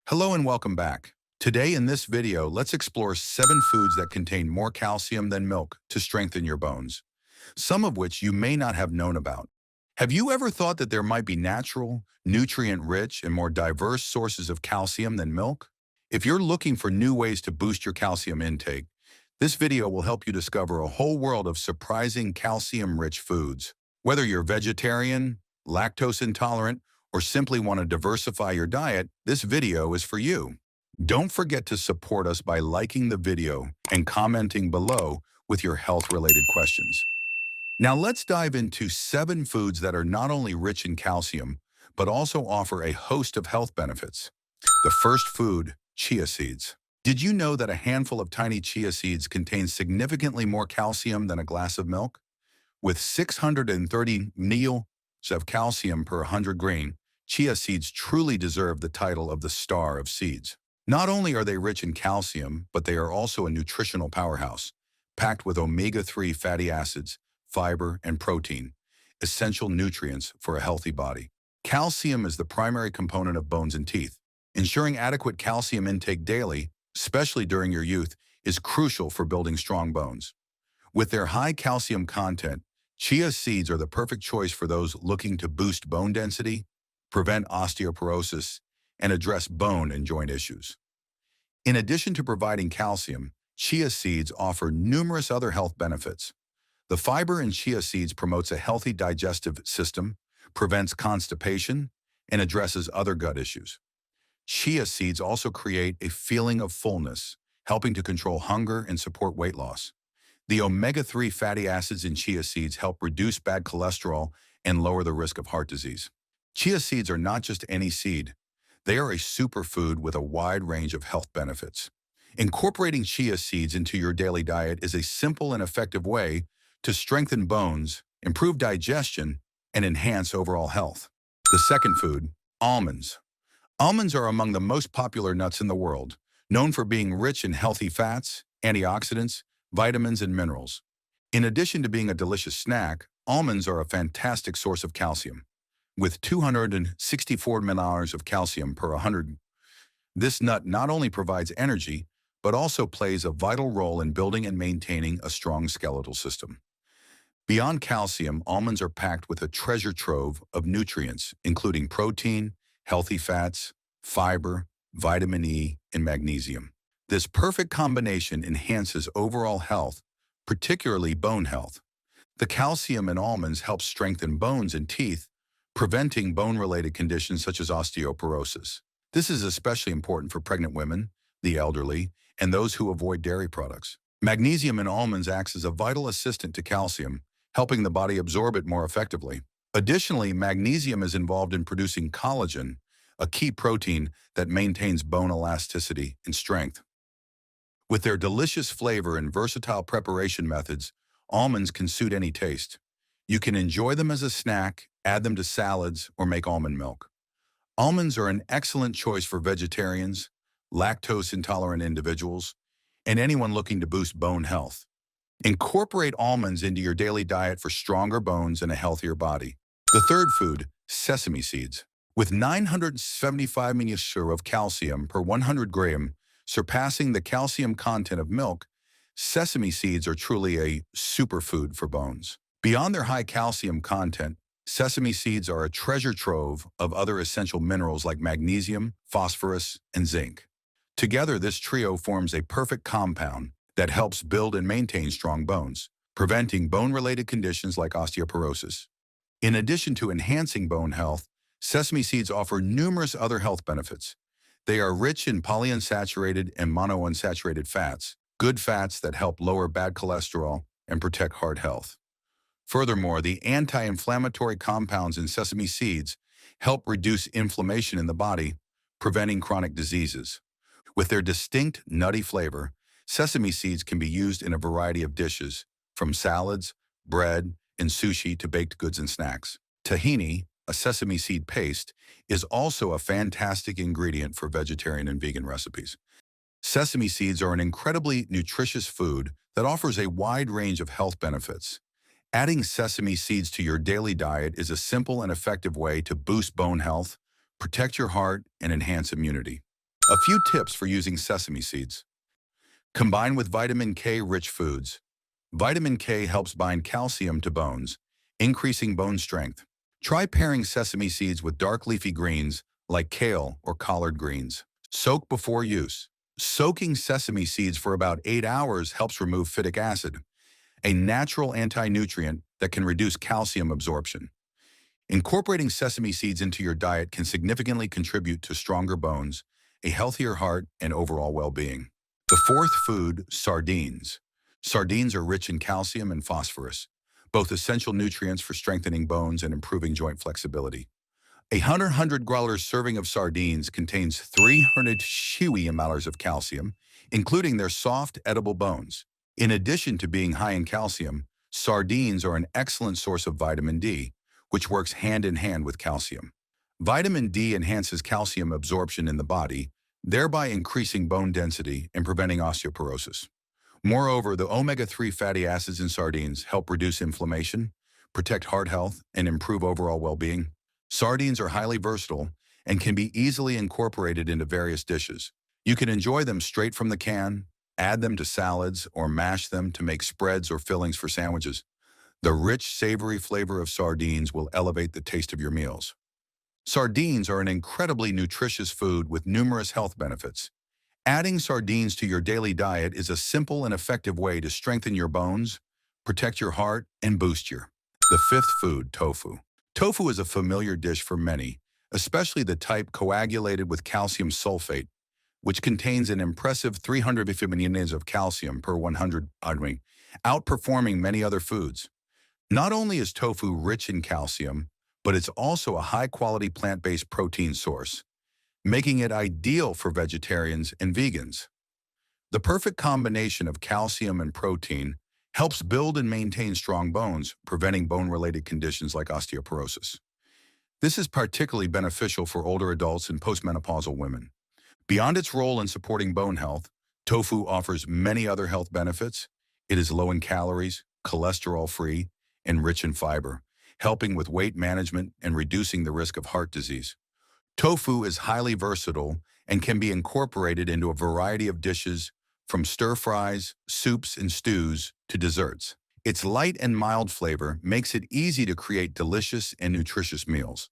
Hello and welcome back. Today in this video, let's explore 7 foods that contain more calcium than milk to strengthen your bones, some of which you may not have known about. Have you ever thought that there might be natural, nutrient-rich, and more diverse sources of calcium than milk? If you're looking for new ways to boost your calcium intake, this video will help you discover a whole world of surprising calcium-rich foods. Whether you're vegetarian, lactose intolerant, or simply want to diversify your diet, this video is for you. Don't forget to support us by liking the video and commenting below with your health-related questions. Now let's dive into 7 foods that are not only rich in calcium, but also offer a host of health benefits. The first food, chia seeds. Did you know that a handful of tiny chia seeds contains significantly more calcium than a glass of milk? With 630 ml of calcium per 100 grain, chia seeds truly deserve the title of the star of seeds. Not only are they rich in calcium, but they are also a nutritional powerhouse, packed with omega-3 fatty acids, fiber, and protein, essential nutrients for a healthy body. Calcium is the primary component of bones and teeth. Ensuring adequate calcium intake daily, especially during your youth, is crucial for building strong bones. With their high calcium content, chia seeds are the perfect choice for those looking to boost bone density, prevent osteoporosis, and address bone and joint issues. In addition to providing calcium, chia seeds offer numerous other health benefits. The fiber in chia seeds promotes a healthy digestive system, prevents constipation, and addresses other gut issues. Chia seeds also create a feeling of fullness, helping to control hunger and support weight loss. The omega-3 fatty acids in chia seeds help reduce bad cholesterol and lower the risk of heart disease. Chia seeds are not just any seed. They are a superfood with a wide range of health benefits. Incorporating chia seeds into your daily diet is a simple and effective way to strengthen bones, improve digestion, and enhance overall health. The second food, almonds. Almonds are among the most popular nuts in the world, known for being rich in healthy fats, antioxidants, vitamins, and minerals. In addition to being a delicious snack, almonds are a fantastic source of calcium. With 264 milliliters of calcium per 100, this nut not only provides energy, but also plays a vital role in building and maintaining a strong skeletal system. Beyond calcium, almonds are packed with a treasure trove of nutrients, including protein, healthy fats, fiber, vitamin E, and magnesium. This perfect combination enhances overall health, particularly bone health. The calcium in almonds helps strengthen bones and teeth, preventing bone-related conditions such as osteoporosis. This is especially important for pregnant women, the elderly, and those who avoid dairy products. Magnesium in almonds acts as a vital assistant to calcium, helping the body absorb it more effectively. Additionally, magnesium is involved in producing collagen, a key protein that maintains bone elasticity and strength. With their delicious flavor and versatile preparation methods, almonds can suit any taste. You can enjoy them as a snack, add them to salads, or make almond milk. Almonds are an excellent choice for vegetarians, lactose-intolerant individuals, and anyone looking to boost bone health. Incorporate almonds into your daily diet for stronger bones and a healthier body. The third food, sesame seeds. With 975 ml of calcium per 100 gram, surpassing the calcium content of milk, sesame seeds are truly a superfood for bones. Beyond their high calcium content, sesame seeds are a treasure trove of other essential minerals like magnesium, phosphorus, and zinc. Together, this trio forms a perfect compound that helps build and maintain strong bones, preventing bone-related conditions like osteoporosis. In addition to enhancing bone health, sesame seeds offer numerous other health benefits. They are rich in polyunsaturated and monounsaturated fats, good fats that help lower bad cholesterol and protect heart health. Furthermore, the anti-inflammatory compounds in sesame seeds help reduce inflammation in the body, preventing chronic diseases. With their distinct nutty flavor, sesame seeds can be used in a variety of dishes, from salads, bread, and sushi to baked goods and snacks. Tahini, a sesame seed paste, is also a fantastic ingredient for vegetarian and vegan recipes. Sesame seeds are an incredibly nutritious food that offers a wide range of health benefits. Adding sesame seeds to your daily diet is a simple and effective way to boost bone health, protect your heart, and enhance immunity. A few tips for using sesame seeds. Combine with vitamin K-rich foods. Vitamin K helps bind calcium to bones, increasing bone strength. Try pairing sesame seeds with dark leafy greens like kale or collard greens. Soak before use. Soaking sesame seeds for about 8 hours helps remove phytic acid, a natural anti-nutrient that can reduce calcium absorption. Incorporating sesame seeds into your diet can significantly contribute to stronger bones, a healthier heart, and overall well-being. The fourth food, sardines. Sardines are rich in calcium and phosphorus, both essential nutrients for strengthening bones and improving joint flexibility. A 100 serving of sardines contains 300 milliliters of calcium, including their soft, edible bones. In addition to being high in calcium, sardines are an excellent source of vitamin D, which works hand in hand with calcium. Vitamin D enhances calcium absorption in the body, thereby increasing bone density and preventing osteoporosis. Moreover, the omega-3 fatty acids in sardines help reduce inflammation, protect heart health, and improve overall well-being. Sardines are highly versatile and can be easily incorporated into various dishes. You can enjoy them straight from the can, add them to salads, or mash them to make spreads or fillings for sandwiches. The rich, savory flavor of sardines will elevate the taste of your meals. Sardines are an incredibly nutritious food with numerous health benefits. Adding sardines to your daily diet is a simple and effective way to strengthen your bones, protect your heart, and boost your. The fifth food, tofu. Tofu is a familiar dish for many, especially the type coagulated with calcium sulfate, which contains an impressive 350 milliliters of calcium per 100 grams, outperforming many other foods. Not only is tofu rich in calcium, but it's also a high-quality plant-based protein source, making it ideal for vegetarians and vegans. The perfect combination of calcium and protein helps build and maintain strong bones, preventing bone-related conditions like osteoporosis. This is particularly beneficial for older adults and postmenopausal women. Beyond its role in supporting bone health, tofu offers many other health benefits. It is low in calories, cholesterol-free, and rich in fiber, helping with weight management and reducing the risk of heart disease. Tofu is highly versatile and can be incorporated into a variety of dishes, from stir-fries, soups, and stews to desserts. Its light and mild flavor makes it easy to create delicious and nutritious meals.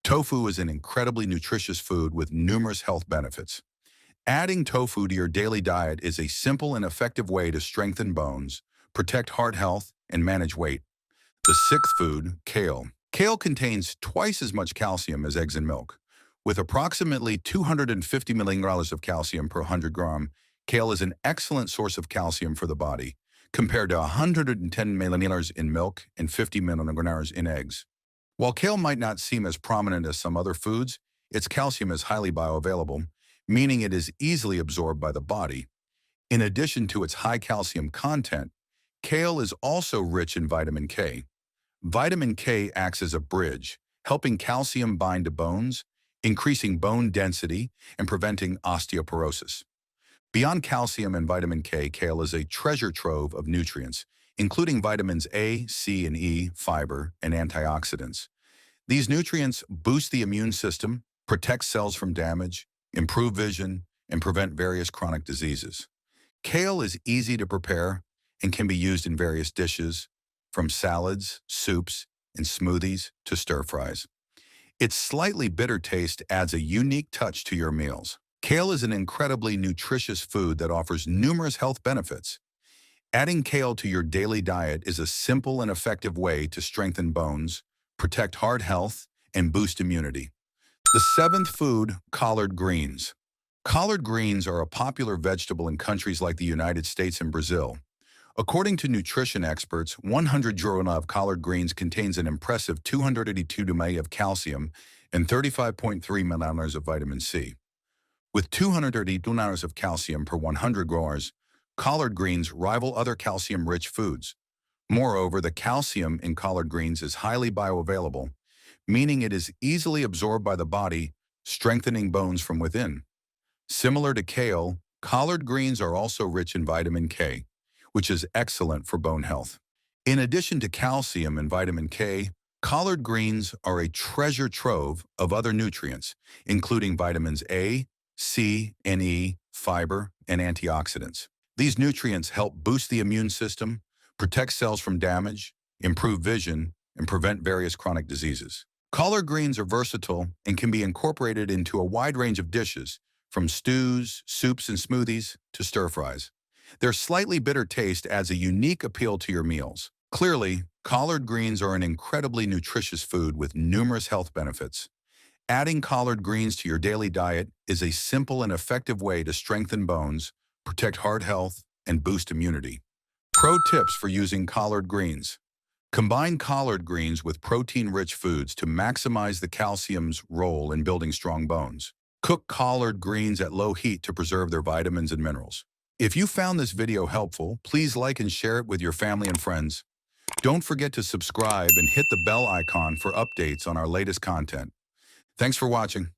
Tofu is an incredibly nutritious food with numerous health benefits. Adding tofu to your daily diet is a simple and effective way to strengthen bones, protect heart health, and manage weight. The sixth food, kale. Kale contains twice as much calcium as eggs and milk. With approximately 250 milliliters of calcium per 100 grams, kale is an excellent source of calcium for the body, compared to 110 milliliters in milk and 50 milliliters in eggs. While kale might not seem as prominent as some other foods, its calcium is highly bioavailable, meaning it is easily absorbed by the body. In addition to its high calcium content, kale is also rich in vitamin K. Vitamin K acts as a bridge, helping calcium bind to bones, increasing bone density, and preventing osteoporosis. Beyond calcium and vitamin K, kale is a treasure trove of nutrients, including vitamins A, C, and E, fiber, and antioxidants. These nutrients boost the immune system, protect cells from damage, improve vision, and prevent various chronic diseases. Kale is easy to prepare and can be used in various dishes, from salads, soups, and smoothies to stir-fries. Its slightly bitter taste adds a unique touch to your meals. Kale is an incredibly nutritious food that offers numerous health benefits. Adding kale to your daily diet is a simple and effective way to strengthen bones, protect heart health, and boost immunity. The seventh food, collard greens. Collard greens are a popular vegetable in countries like the United States and Brazil. According to nutrition experts, 100 grams of collard greens contains an impressive 282 mg of calcium and 35.3 milliliters of vitamin C. With 232 milliliters of calcium per 100 grams, collard greens rival other calcium-rich foods. Moreover, the calcium in collard greens is highly bioavailable, meaning it is easily absorbed by the body, strengthening bones from within. Similar to kale, collard greens are also rich in vitamin K, which is excellent for bone health. In addition to calcium and vitamin K, collard greens are a treasure trove of other nutrients, including vitamins A, C and E, fiber, and antioxidants. These nutrients help boost the immune system, protect cells from damage, improve vision, and prevent various chronic diseases. Collard greens are versatile and can be incorporated into a wide range of dishes, from stews, soups, and smoothies to stir-fries. Their slightly bitter taste adds a unique appeal to your meals. Clearly, collard greens are an incredibly nutritious food with numerous health benefits. Adding collard greens to your daily diet is a simple and effective way to strengthen bones, protect heart health, and boost immunity. Pro tips for using collard greens. Combine collard greens with protein-rich foods to maximize the calcium's role in building strong bones. Cook collard greens at low heat to preserve their vitamins and minerals. If you found this video helpful, please like and share it with your family and friends. Don't forget to subscribe and hit the bell icon for updates on our latest content. Thanks for watching.